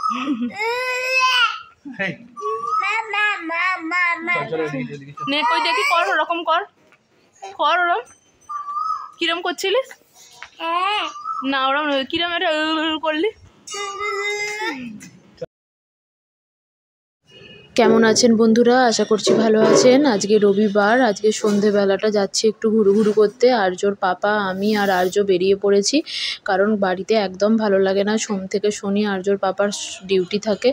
নে কই দেখি, কর ওরকম কর, কর ওরম। কিরম করছিলিস? না ওরম কিরম এটা করলি। কেমন আছেন বন্ধুরা? আশা করছি ভালো আছেন। আজকে রবিবার, আজকে সন্ধেবেলাটা যাচ্ছি একটু ঘুরু করতে। আর্যর পাপা, আমি আর আর্য বেরিয়ে পড়েছি, কারণ বাড়িতে একদম ভালো লাগে না। সোম থেকে শনি আর্যর পাপার ডিউটি থাকে,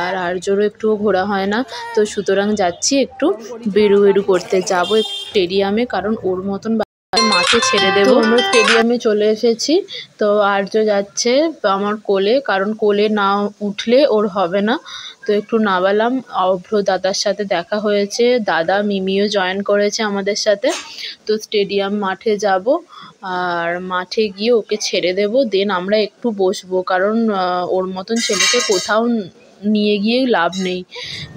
আর আর্যরও একটুও ঘোরা হয় না। তো সুতরাং যাচ্ছি একটু বেরু করতে। যাবো স্টেডিয়ামে, কারণ ওর মতন মাঠে ছেড়ে দেবো। আমরা স্টেডিয়ামে চলে এসেছি। তো আর্য যাচ্ছে আমার কোলে, কারণ কোলে না উঠলে ওর হবে না। তো একটু নামালাম। অভ্র দাদার সাথে দেখা হয়েছে, দাদা মিমিও জয়েন করেছে আমাদের সাথে। তো স্টেডিয়াম মাঠে যাব, আর মাঠে গিয়ে ওকে ছেড়ে দেব, দেন আমরা একটু বসবো, কারণ ওর মতন ছেলেকে কোথাও নিয়ে গিয়ে লাভ নেই।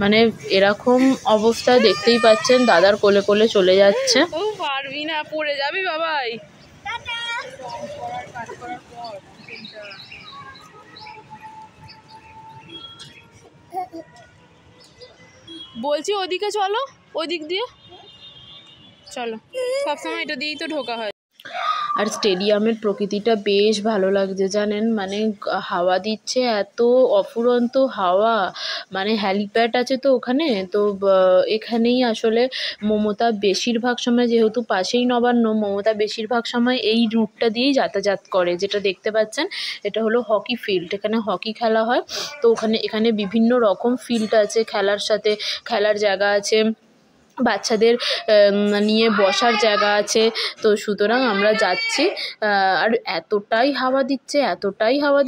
মানে এরকম অবস্থা দেখতেই পাচ্ছেন, দাদার কোলে কোলে চলে যাচ্ছে। ও পারবি না, পড়ে যাবি বাবাই। বলছি ওদিকে চলো, ওদিক দিয়ে চলো, সবসময় এটা দিয়েই তো ঢোকা হয়। আর স্টেডিয়ামের প্রকৃতিটা বেশ ভালো লাগছে জানেন, মানে হাওয়া দিচ্ছে, এত অফুরন্ত হাওয়া। মানে হ্যালিপ্যাড আছে তো ওখানে, তো এখানেই আসলে মমতা বেশিরভাগ সময়, যেহেতু পাশেই নবান্ন, মমতা বেশিরভাগ সময় এই রুটটা দিয়েই যাতায়াত করে। যেটা দেখতে পাচ্ছেন এটা হলো হকি ফিল্ড, এখানে হকি খেলা হয়। তো এখানে বিভিন্ন রকম ফিল্ড আছে, খেলার সাথে খেলার জায়গা আছে, বাচ্চাদের নিয়ে বসার জায়গা আছে। তো সুতরাং আমরা যাচ্ছি, আর এতটাই হাওয়া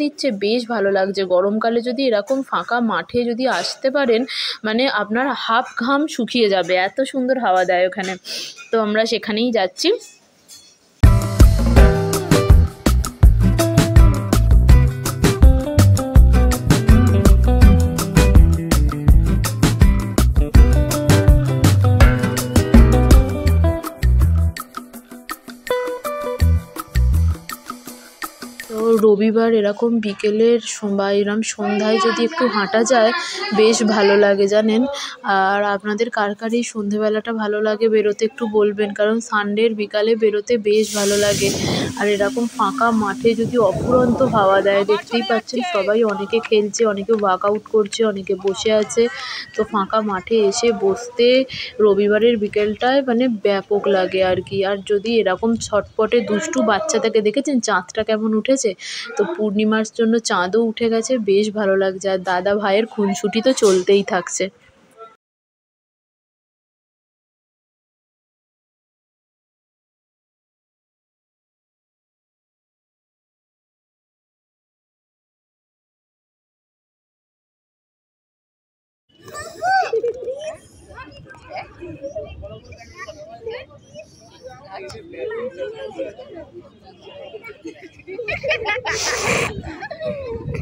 দিচ্ছে, বেশ ভালো লাগছে। গরমকালে যদি এরকম ফাঁকা মাঠে যদি আসতে পারেন, মানে আপনার হাফ ঘাম শুকিয়ে যাবে, এত সুন্দর হাওয়া দেয় ওখানে। তো আমরা সেখানেই যাচ্ছি। রবিবার এরকম বিকেলের বা এরকম সন্ধ্যায় যদি একটু হাঁটা যায়, বেশ ভালো লাগে জানেন। আর আপনাদের কার কার এই সন্ধেবেলাটা ভালো লাগে বেরোতে একটু বলবেন, কারণ সানডের বিকালে বেরোতে বেশ ভালো লাগে। আর এরকম ফাঁকা মাঠে যদি অফুরন্ত হাওয়া দেয়, দেখতেই পাচ্ছেন সবাই, অনেকে খেলছে, অনেকে ওয়ার্কআউট করছে, অনেকে বসে আছে। তো ফাঁকা মাঠে এসে বসতে রবিবারের বিকেলটায় মানে ব্যাপক লাগে আর কি। আর যদি এরকম ছটপটে দুষ্টু বাচ্চাটাকে দেখেছেন চাঁদটা কেমন উঠেছে, তো পূর্ণিমার জন্য চাঁদও উঠে গেছে, বেশ ভালো লাগছে। আর দাদা ভাইয়ের খুনসুটি তো চলতেই থাকছে।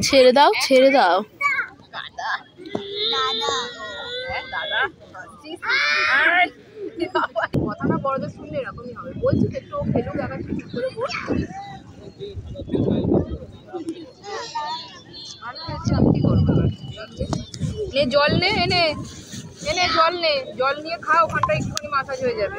ছেড়ে দাও, ছেড়ে দাও। কথাটা বড়দের শুনলে এরকমই হবে। বলছি তো একটু খেলুক, আবার ঠিক করে বল। আমি কি করবো? নে জল নে, এনে এনে জল নে, জল নিয়ে খা, ওখানটা একটুখানি মাসাজ হয়ে যাবে।